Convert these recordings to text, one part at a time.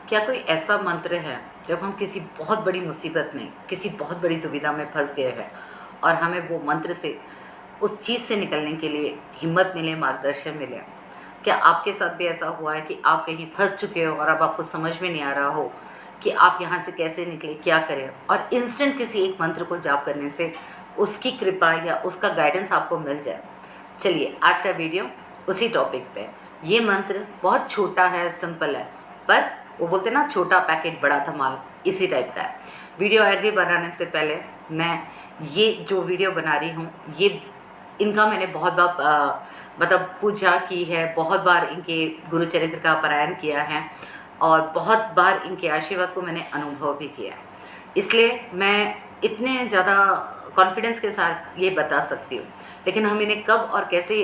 क्या कोई ऐसा मंत्र है जब हम किसी बहुत बड़ी मुसीबत में, किसी बहुत बड़ी दुविधा में फंस गए हैं और हमें वो मंत्र से उस चीज़ से निकलने के लिए हिम्मत मिले, मार्गदर्शन मिले? क्या आपके साथ भी ऐसा हुआ है कि आप कहीं फंस चुके हो और अब आपको समझ में नहीं आ रहा हो कि आप यहाँ से कैसे निकले, क्या करें, और इंस्टेंट किसी एक मंत्र को जाप करने से उसकी कृपा या उसका गाइडेंस आपको मिल जाए? चलिए, आज का वीडियो उसी टॉपिक पे है। ये मंत्र बहुत छोटा है, सिंपल है, पर वो बोलते हैं ना, छोटा पैकेट बड़ा धमाल, इसी टाइप का है। वीडियो आगे बनाने से पहले मैं ये जो वीडियो बना रही हूँ, ये इनका मैंने बहुत बार मतलब पूजा की है, बहुत बार इनके गुरु चरित्र का पारायण किया है और बहुत बार इनके आशीर्वाद को मैंने अनुभव भी किया है। इसलिए मैं इतने ज़्यादा कॉन्फिडेंस के साथ ये बता सकती हूँ। लेकिन हम इन्हें कब और कैसे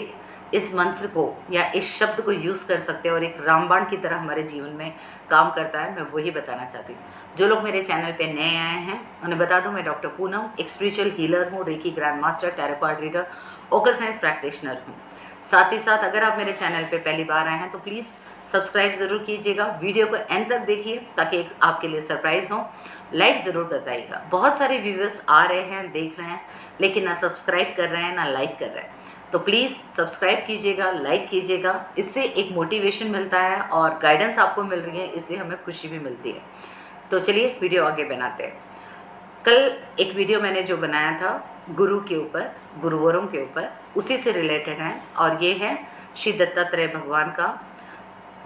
इस मंत्र को या इस शब्द को यूज़ कर सकते हैं और एक रामबाण की तरह हमारे जीवन में काम करता है, मैं वही बताना चाहती हूँ। जो लोग मेरे चैनल पे नए आए हैं उन्हें बता दूं, मैं डॉक्टर पूनम एक स्पिरिचुअल हीलर हूँ, reiki grand master, tarot card reader, occult science practitioner हूँ। साथ ही साथ अगर आप मेरे चैनल पे पहली बार आए हैं तो प्लीज़ सब्सक्राइब ज़रूर कीजिएगा। वीडियो को एंड तक देखिए ताकि एक आपके लिए सरप्राइज़ हो। लाइक ज़रूर बताइएगा। बहुत सारे व्यूवर्स आ रहे हैं, देख रहे हैं, लेकिन ना सब्सक्राइब कर रहे हैं ना लाइक कर रहे हैं। तो प्लीज़ सब्सक्राइब कीजिएगा, लाइक कीजिएगा। इससे एक मोटिवेशन मिलता है और गाइडेंस आपको मिल रही है, इससे हमें खुशी भी मिलती है। तो चलिए वीडियो आगे बनाते हैं। कल एक वीडियो मैंने जो बनाया था गुरु के ऊपर, गुरुवरों के ऊपर, उसी से रिलेटेड है और ये है श्री दत्तात्रेय भगवान का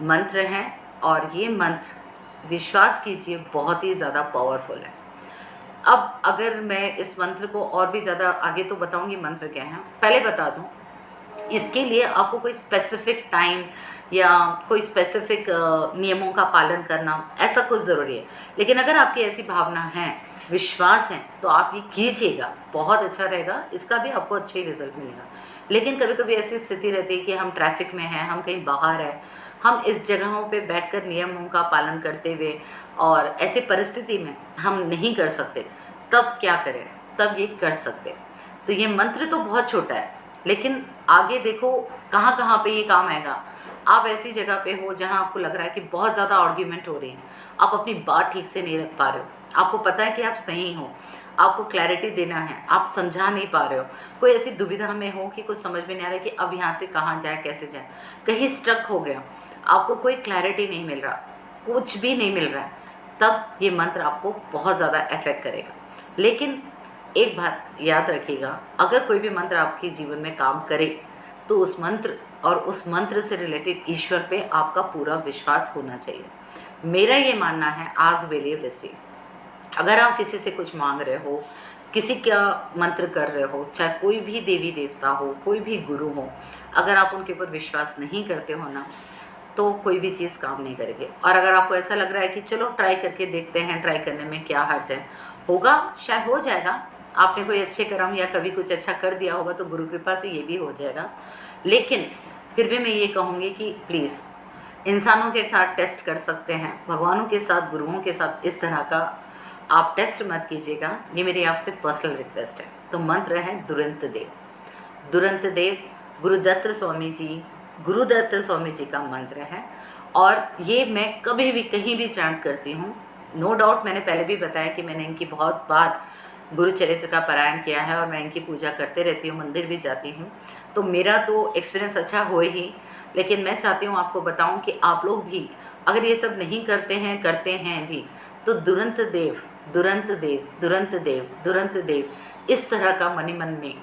मंत्र है। और ये मंत्र विश्वास कीजिए बहुत ही ज़्यादा पावरफुल है। अब अगर मैं इस मंत्र को और भी ज़्यादा आगे तो बताऊंगी मंत्र क्या है, पहले बता दूं, इसके लिए आपको कोई स्पेसिफिक टाइम या कोई स्पेसिफिक नियमों का पालन करना ऐसा कुछ ज़रूरी है। लेकिन अगर आपकी ऐसी भावना है, विश्वास है, तो आप ये कीजिएगा, बहुत अच्छा रहेगा, इसका भी आपको अच्छे रिजल्ट मिलेगा। लेकिन कभी कभी ऐसी स्थिति रहती है कि हम ट्रैफिक में हैं, हम कहीं बाहर हैं, हम इस जगहों पे बैठकर नियमों का पालन करते हुए और ऐसी परिस्थिति में हम नहीं कर सकते, तब क्या करें? तब ये कर सकते। तो ये मंत्र तो बहुत छोटा है, लेकिन आगे देखो कहाँ कहाँ पे ये काम आएगा। आप ऐसी जगह पे हो जहाँ आपको लग रहा है कि बहुत ज़्यादा आर्ग्यूमेंट हो रही है, आप अपनी बात ठीक से नहीं रख पा रहे हो, आपको पता है कि आप सही हो, आपको क्लैरिटी देना है, आप समझा नहीं पा रहे हो, कोई ऐसी दुविधा में हो कि कुछ समझ में नहीं आ रहा कि अब यहाँ से कहाँ जाए, कैसे जाए, कहीं स्ट्रक हो गया, आपको कोई क्लैरिटी नहीं मिल रहा, कुछ भी नहीं मिल रहा है, तब ये मंत्र आपको बहुत ज़्यादा इफेक्ट करेगा। लेकिन एक बात याद रखिएगा, अगर कोई भी मंत्र आपके जीवन में काम करे तो उस मंत्र और उस मंत्र से रिलेटेड ईश्वर पे आपका पूरा विश्वास होना चाहिए। मेरा ये मानना है, आज बिलीव रिसीव। अगर आप किसी से कुछ मांग रहे हो, किसी का मंत्र कर रहे हो, चाहे कोई भी देवी देवता हो, कोई भी गुरु हो, अगर आप उनके ऊपर विश्वास नहीं करते हो ना, तो कोई भी चीज़ काम नहीं करेगी। और अगर आपको ऐसा लग रहा है कि चलो ट्राई करके देखते हैं, ट्राई करने में क्या हर्ज है, होगा, शायद हो जाएगा, आपने कोई अच्छे कर्म या कभी कुछ अच्छा कर दिया होगा तो गुरु कृपा से ये भी हो जाएगा। लेकिन फिर भी मैं ये कहूँगी कि प्लीज़ इंसानों के साथ टेस्ट कर सकते हैं, भगवानों के साथ, गुरुओं के साथ इस तरह का आप टेस्ट मत कीजिएगा। ये मेरी आपसे पर्सनल रिक्वेस्ट है। तो मंत्र है दुरंत देव। दुरंत देव गुरुदत्त स्वामी जी का मंत्र है और ये मैं कभी भी कहीं भी चैंट करती हूँ। नो डाउट मैंने पहले भी बताया कि मैंने इनकी बहुत बार गुरु चरित्र का पारायण किया है और मैं इनकी पूजा करते रहती हूँ, मंदिर भी जाती हूँ, तो मेरा तो एक्सपीरियंस अच्छा हो ही। लेकिन मैं चाहती हूँ आपको बताऊँ कि आप लोग भी अगर ये सब नहीं करते हैं भी, तो दुरंत देव, दुरंत देव, दुरंत देव, दुरंत देव, इस तरह का मन ही मन में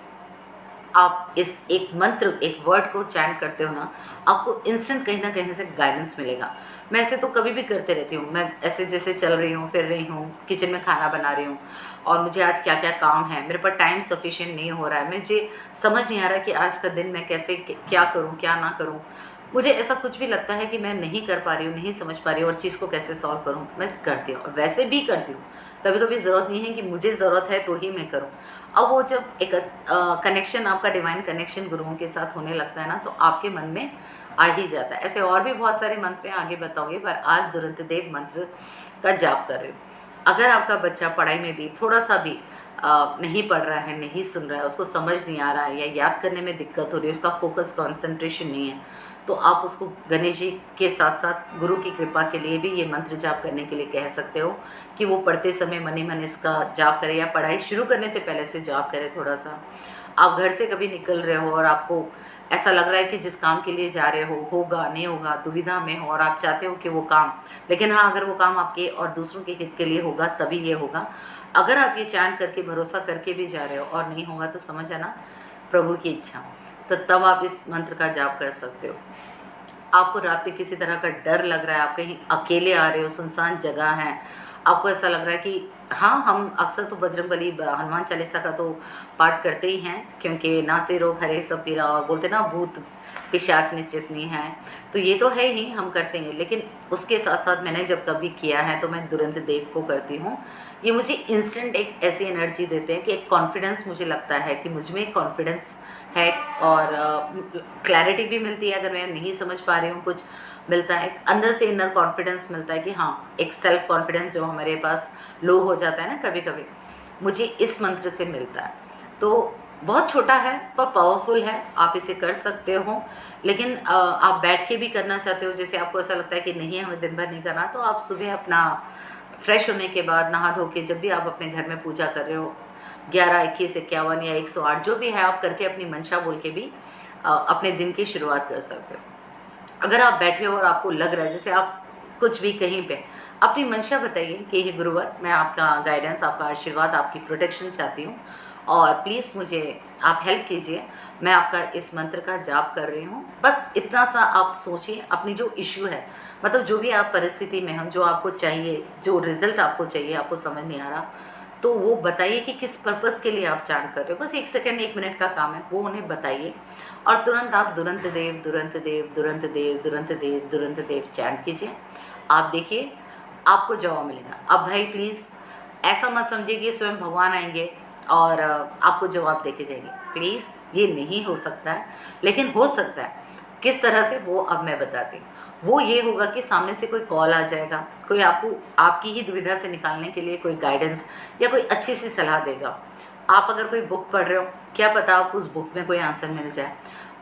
आप इस एक मंत्र, एक वर्ड को चैंट करते हो ना, आपको इंस्टेंट कहीं ना कहीं से गाइडेंस मिलेगा। मैं ऐसे तो कभी भी करते रहती हूँ, मैं ऐसे जैसे चल रही हूँ, फिर रही हूँ, किचन में खाना बना रही हूँ और मुझे आज क्या क्या काम है, मेरे पास टाइम सफिशिएंट नहीं हो रहा है, मुझे समझ नहीं आ रहा कि आज का दिन मैं कैसे क्या करूँ क्या ना करूँ, मुझे ऐसा कुछ भी लगता है कि मैं नहीं कर पा रही हूँ, नहीं समझ पा रही हूँ और चीज़ को कैसे सॉल्व करूँ, मैं करती हूँ और वैसे भी करती हूँ। कभी कभी ज़रूरत नहीं है कि मुझे ज़रूरत है तो ही मैं करूँ। अब वो जब एक कनेक्शन, आपका डिवाइन कनेक्शन गुरुओं के साथ होने लगता है ना, तो आपके मन में आ ही जाता है। ऐसे और भी बहुत सारे मंत्र हैं, आगे बताओगे, पर आज दुरंत देव मंत्र का जाप कर रहे हो। अगर आपका बच्चा पढ़ाई में भी थोड़ा सा भी नहीं पढ़ रहा है, नहीं सुन रहा है, उसको समझ नहीं आ रहा है या याद करने में दिक्कत हो रही है, उसका फोकस, कॉन्सेंट्रेशन नहीं है, तो आप उसको गणेश जी के साथ साथ गुरु की कृपा के लिए भी ये मंत्र जाप करने के लिए कह सकते हो कि वो पढ़ते समय मन ही मन इसका जाप करें, या पढ़ाई शुरू करने से पहले से जाप करें। थोड़ा सा आप घर से कभी निकल रहे हो और आपको ऐसा लग रहा है कि जिस काम के लिए जा रहे हो होगा नहीं होगा, दुविधा में हो और आप चाहते हो कि वो काम, लेकिन हाँ अगर वो काम आपके और दूसरों के हित के लिए होगा तभी ये होगा। अगर आप ये चैंट करके भरोसा करके भी जा रहे हो और नहीं होगा तो समझ आना प्रभु की इच्छा, तो तब आप इस मंत्र का जाप कर सकते हो। आपको रात में किसी तरह का डर लग रहा है, आप कहीं अकेले आ रहे हो, सुनसान जगह है, आपको ऐसा लग रहा है कि हाँ, हम अक्सर तो बजरंगबली हनुमान चालीसा का तो पाठ करते ही हैं, क्योंकि नासे रोग हरे सब पीरा, और बोलते ना भूत पिशाच निश्चित नहीं है, तो ये तो है ही, हम करते हैं। लेकिन उसके साथ साथ मैंने जब कभी किया है तो मैं तुरंत देव को करती हूँ। ये मुझे इंस्टेंट एक ऐसी एनर्जी देते हैं कि एक कॉन्फिडेंस, मुझे लगता है कि मुझ में एक कॉन्फिडेंस है और क्लैरिटी भी मिलती है। अगर मैं नहीं समझ पा रही हूँ कुछ, मिलता है अंदर से इनर कॉन्फिडेंस मिलता है कि हाँ, एक सेल्फ कॉन्फिडेंस जो हमारे पास लो हो जाता है ना कभी कभी, मुझे इस मंत्र से मिलता है। तो बहुत छोटा है पर पावरफुल है, आप इसे कर सकते हो। लेकिन आप बैठ के भी करना चाहते हो, जैसे आपको ऐसा लगता है कि नहीं हमें दिन भर नहीं करना, तो आप सुबह अपना फ्रेश होने के बाद नहा धो के जब भी आप अपने घर में पूजा कर रहे हो, 11, 21, 51 या 108 जो भी है, आप करके अपनी मंशा बोल के भी अपने दिन की शुरुआत कर सकते हो। अगर आप बैठे हो और आपको लग रहा है जैसे आप कुछ भी कहीं पे अपनी मंशा बताइए कि हे गुरुवर, मैं आपका गाइडेंस, आपका आशीर्वाद, आपकी प्रोटेक्शन चाहती हूँ और प्लीज़ मुझे आप हेल्प कीजिए, मैं आपका इस मंत्र का जाप कर रही हूँ। बस इतना सा आप सोचिए, अपनी जो इश्यू है, मतलब जो भी आप परिस्थिति में हो, जो आपको चाहिए, जो रिजल्ट आपको चाहिए, आपको समझ नहीं आ रहा, तो वो बताइए कि किस पर्पज़ के लिए आप चैंट कर रहे हो। बस 1 सेकंड 1 मिनट का काम है, वो उन्हें बताइए और तुरंत आप दुरंत देव दुरंत देव दुरंत देव दुरंत देव दुरंत देव चैंट कीजिए। आप देखिए आपको जवाब मिलेगा। अब भाई प्लीज़ ऐसा मत समझिए कि स्वयं भगवान आएंगे और आपको जवाब देके जाएंगे, प्लीज़ ये नहीं हो सकता है। लेकिन हो सकता है, किस तरह से वो अब मैं बताती हूँ। वो ये होगा कि सामने से कोई कॉल आ जाएगा, कोई आपको आपकी ही दुविधा से निकालने के लिए कोई गाइडेंस या कोई अच्छी सी सलाह देगा। आप अगर कोई बुक पढ़ रहे हो, क्या पता आपको उस बुक में कोई आंसर मिल जाए।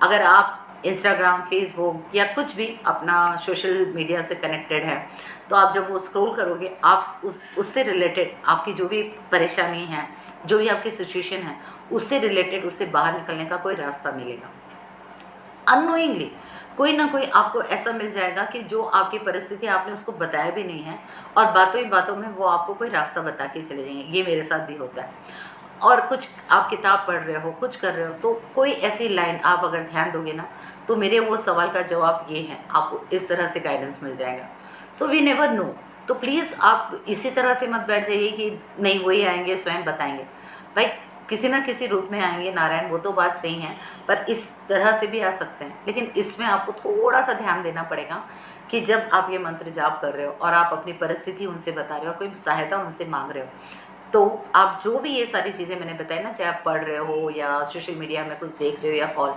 अगर आप इंस्टाग्राम, फेसबुक या कुछ भी अपना सोशल मीडिया से कनेक्टेड है, तो आप जब वो स्क्रॉल करोगे, आप उससे रिलेटेड आपकी जो भी परेशानी है, जो भी आपकी सिचुएशन है, उससे रिलेटेड, उससे बाहर निकलने का कोई रास्ता मिलेगा। अननोइंगली कोई ना कोई आपको ऐसा मिल जाएगा कि जो आपकी परिस्थिति आपने उसको बताया भी नहीं है, और बातों ही बातों में वो आपको कोई रास्ता बता के चले जाएंगे। ये मेरे साथ भी होता है। और कुछ आप किताब पढ़ रहे हो, कुछ कर रहे हो, तो कोई ऐसी लाइन आप अगर ध्यान दोगे ना, तो मेरे वो सवाल का जवाब ये है, आपको इस तरह से गाइडेंस मिल जाएगा। So we never know. तो प्लीज़ आप इसी तरह से मत बैठ जाइए कि नहीं वही आएंगे स्वयं बताएंगे। भाई किसी ना किसी रूप में आएंगे नारायण, वो तो बात सही है, पर इस तरह से भी आ सकते हैं। लेकिन इसमें आपको थोड़ा सा ध्यान देना पड़ेगा कि जब आप ये मंत्र जाप कर रहे हो और आप अपनी परिस्थिति उनसे बता रहे हो और कोई सहायता उनसे मांग रहे हो, तो आप जो भी ये सारी चीज़ें मैंने बताई ना, चाहे आप पढ़ रहे हो या सोशल मीडिया में कुछ देख रहे हो या कॉल,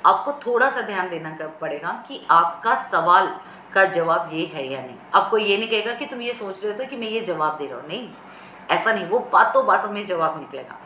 आपको थोड़ा सा ध्यान देना पड़ेगा कि आपका सवाल का जवाब ये है या नहीं। आपको ये नहीं कहेगा कि तुम ये सोच रहे हो तो कि मैं ये जवाब दे रहा हूँ, नहीं, ऐसा नहीं। वो बातों बातों में जवाब निकलेगा।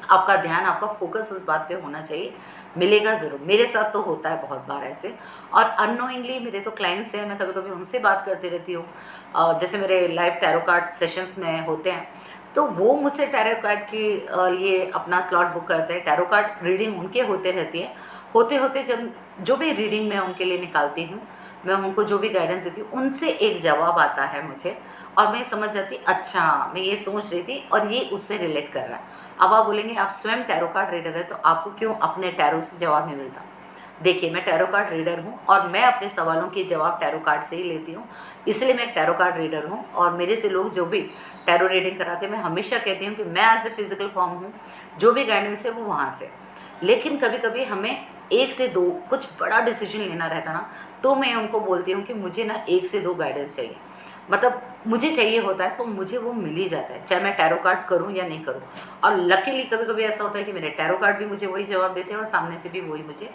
आपका ध्यान, आपका फोकस उस बात पे होना चाहिए, मिलेगा ज़रूर। मेरे साथ तो होता है बहुत बार ऐसे, और अननोइंगली मेरे तो क्लाइंट्स हैं, मैं कभी कभी उनसे बात करती रहती हूँ। जैसे मेरे लाइव टैरो कार्ड सेशंस में होते हैं, तो वो मुझसे टैरो कार्ड के लिए अपना स्लॉट बुक करते हैं। टैरो कार्ड रीडिंग उनके होते रहती है। होते होते जब जो भी रीडिंग मैं उनके लिए निकालती हूँ, मैं उनको जो भी गाइडेंस देती हूँ, उनसे एक जवाब आता है मुझे, और मैं समझ जाती, अच्छा मैं ये सोच रही थी और ये उससे रिलेट कर रहा है। अब आप बोलेंगे आप स्वयं टैरो कार्ड रीडर है, तो आपको क्यों अपने टैरो से जवाब नहीं मिलता? देखिए, मैं टैरो कार्ड रीडर हूँ और मैं अपने सवालों के जवाब टैरो कार्ड से ही लेती हूँ, इसलिए मैं टैरो कार्ड रीडर हूँ। और मेरे से लोग जो भी टैरो रीडिंग कराते हैं, मैं हमेशा कहती हूँ कि मैं एज ए फिजिकल फॉर्म हूँ, जो भी गाइडेंस है वो वहाँ से। लेकिन कभी कभी हमें 1 से 2 कुछ बड़ा डिसीजन लेना रहता ना, तो मैं उनको बोलती हूँ कि मुझे ना 1 से 2 गाइडेंस चाहिए, मतलब मुझे चाहिए होता है, तो मुझे वो मिल ही जाता है, चाहे मैं टैरो कार्ड करूं या नहीं करूं। और लकीली कभी कभी ऐसा होता है कि मेरे टैरो कार्ड भी मुझे वही जवाब देते हैं और सामने से भी वही मुझे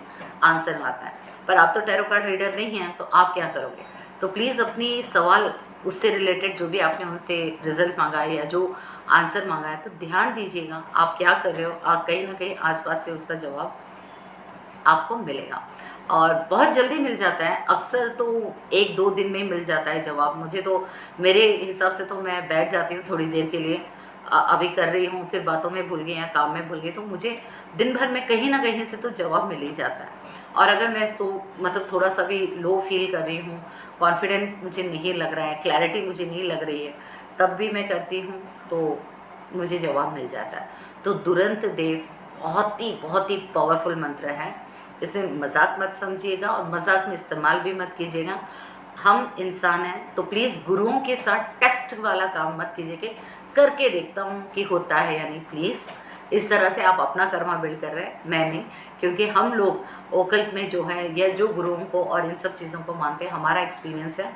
आंसर आता है। पर आप तो टैरो कार्ड रीडर नहीं हैं, तो आप क्या करोगे? तो प्लीज़ अपनी सवाल उससे रिलेटेड जो भी आपने उनसे रिजल्ट मांगा है या जो आंसर मांगा है, तो ध्यान दीजिएगा आप क्या कर रहे हो, और कहीं ना कहीं आसपास से उसका जवाब आपको मिलेगा। और बहुत जल्दी मिल जाता है, अक्सर तो 1-2 दिन में ही मिल जाता है जवाब। मुझे तो मेरे हिसाब से तो मैं बैठ जाती हूँ थोड़ी देर के लिए, अभी कर रही हूँ, फिर बातों में भूल गई या काम में भूल गई, तो मुझे दिन भर में कहीं ना कहीं से तो जवाब मिल ही जाता है। और अगर मैं मतलब थोड़ा सा भी लो फील कर रही हूँ, कॉन्फिडेंट मुझे नहीं लग रहा है, क्लैरिटी मुझे नहीं लग रही है, तब भी मैं करती हूँ तो मुझे जवाब मिल जाता है। तो तुरंत देव बहुत ही पावरफुल मंत्र है। इसे मजाक मत समझिएगा और मजाक में इस्तेमाल भी मत कीजिएगा। हम इंसान हैं तो प्लीज़ गुरुओं के साथ टेस्ट वाला काम मत कीजिए कि करके देखता हूँ कि होता है या नहीं। प्लीज़ इस तरह से आप अपना कर्मा बिल्ड कर रहे हैं, मैं नहीं। क्योंकि हम लोग ओकल्ट में जो है या जो गुरुओं को और इन सब चीज़ों को मानते हैं, हमारा एक्सपीरियंस है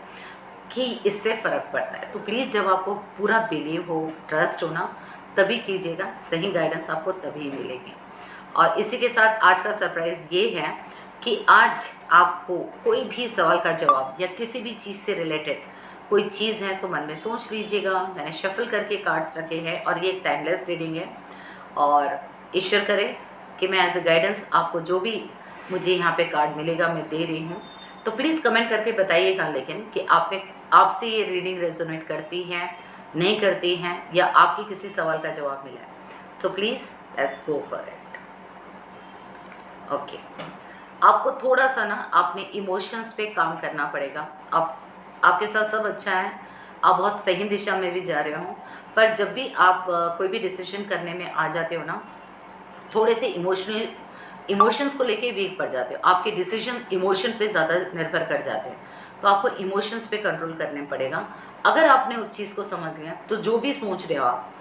कि इससे फ़र्क पड़ता है। तो प्लीज़ जब आपको पूरा बिलीव हो, ट्रस्ट हो ना, तभी कीजिएगा, सही गाइडेंस आपको तभी मिलेगी। और इसी के साथ आज का सरप्राइज़ ये है कि आज आपको कोई भी सवाल का जवाब या किसी भी चीज़ से रिलेटेड कोई चीज़ है तो मन में सोच लीजिएगा। मैंने शफल करके कार्ड्स रखे हैं और ये एक टाइमलेस रीडिंग है, और ईश्वर करे कि मैं एज ए गाइडेंस आपको जो भी मुझे यहाँ पे कार्ड मिलेगा मैं दे रही हूँ। तो प्लीज़ कमेंट करके बताइएगा लेकिन कि आपसे ये रीडिंग रेजोनेट करती है, नहीं करती हैं, या आपके किसी सवाल का जवाब मिला है। So please let's go for it. Okay, आपको थोड़ा सा ना अपने इमोशंस पे काम करना पड़ेगा। आपके साथ सब अच्छा है, आप बहुत सही दिशा में भी जा रहे हो, पर जब भी आप कोई भी डिसीजन करने में आ जाते हो ना, थोड़े से इमोशंस को लेके वीक पड़ जाते हो, आपके डिसीजन इमोशन पे ज़्यादा निर्भर कर जाते हैं। तो आपको इमोशंस पे कंट्रोल करने पड़ेगा। अगर आपने उस चीज़ को समझ लिया तो जो भी सोच रहे हो आप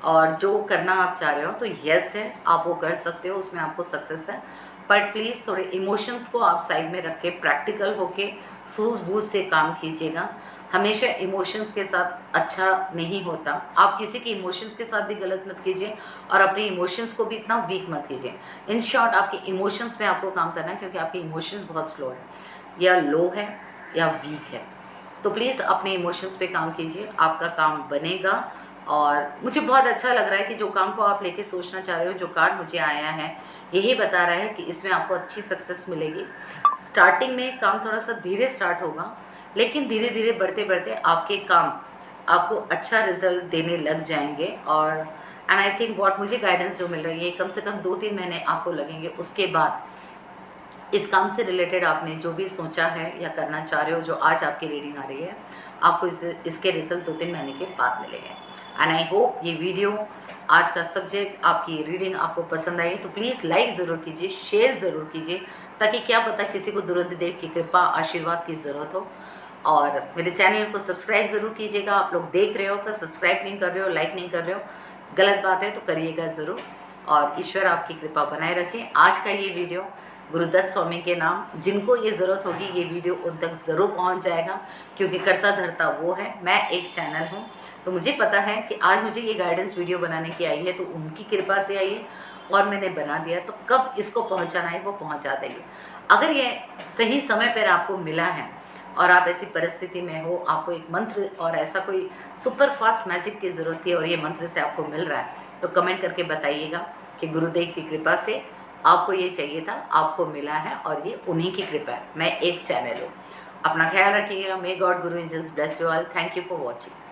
और जो करना आप चाह रहे हो तो यस है, आप वो कर सकते हो, उसमें आपको सक्सेस है। बट प्लीज़ थोड़े इमोशंस को आप साइड में रख के प्रैक्टिकल होके सूझबूझ से काम कीजिएगा। हमेशा इमोशंस के साथ अच्छा नहीं होता, आप किसी के इमोशंस के साथ भी गलत मत कीजिए और अपने इमोशंस को भी इतना वीक मत कीजिए। इन शॉर्ट आपके इमोशंस पे आपको काम करना है, क्योंकि आपके इमोशंस बहुत स्लो है या लो है या वीक है। तो प्लीज़ अपने इमोशंस पे काम कीजिए, आपका काम बनेगा। और मुझे बहुत अच्छा लग रहा है कि जो काम को आप लेके सोचना चाह रहे हो, जो कार्ड मुझे आया है यही बता रहा है कि इसमें आपको अच्छी सक्सेस मिलेगी। स्टार्टिंग में काम थोड़ा सा धीरे स्टार्ट होगा, लेकिन धीरे धीरे बढ़ते बढ़ते आपके काम आपको अच्छा रिजल्ट देने लग जाएंगे। और एंड आई थिंक व्हाट मुझे गाइडेंस जो मिल रही है, कम से कम 2-3 महीने आपको लगेंगे। उसके बाद इस काम से रिलेटेड आपने जो भी सोचा है या करना चाह रहे हो, जो आज आपकी रीडिंग आ रही है, आपको इसके रिजल्ट 2-3 महीने के बाद मिलेंगे। एंड आई होप ये वीडियो, आज का सब्जेक्ट, आपकी रीडिंग आपको पसंद आई तो प्लीज़ लाइक ज़रूर कीजिए, शेयर ज़रूर कीजिए, ताकि क्या पता किसी को दुरंत देव की कृपा आशीर्वाद की ज़रूरत हो। और मेरे चैनल को सब्सक्राइब ज़रूर कीजिएगा। आप लोग देख रहे हो पर सब्सक्राइब नहीं कर रहे हो, लाइक नहीं कर रहे हो, गलत बात है तो करिएगा ज़रूर। और ईश्वर आपकी कृपा बनाए रखें। आज का ये वीडियो गुरुदत्त स्वामी के नाम, जिनको ये ज़रूरत होगी ये वीडियो उन तक ज़रूर पहुंच जाएगा, क्योंकि करता धरता वो है, मैं एक चैनल हूँ। तो मुझे पता है कि आज मुझे ये गाइडेंस वीडियो बनाने की आई है तो उनकी कृपा से आई है और मैंने बना दिया, तो कब इसको पहुंचाना है वो पहुंचा देंगे। अगर ये सही समय पर आपको मिला है और आप ऐसी परिस्थिति में हो, आपको एक मंत्र और ऐसा कोई सुपर फास्ट मैजिक की ज़रूरत थी और ये मंत्र से आपको मिल रहा है, तो कमेंट करके बताइएगा कि गुरुदेव की कृपा से आपको ये चाहिए था, आपको मिला है, और ये उन्हीं की कृपा है। मैं एक चैनल हूँ। अपना ख्याल रखिएगा। May god guru angels bless you all. Thank you for watching.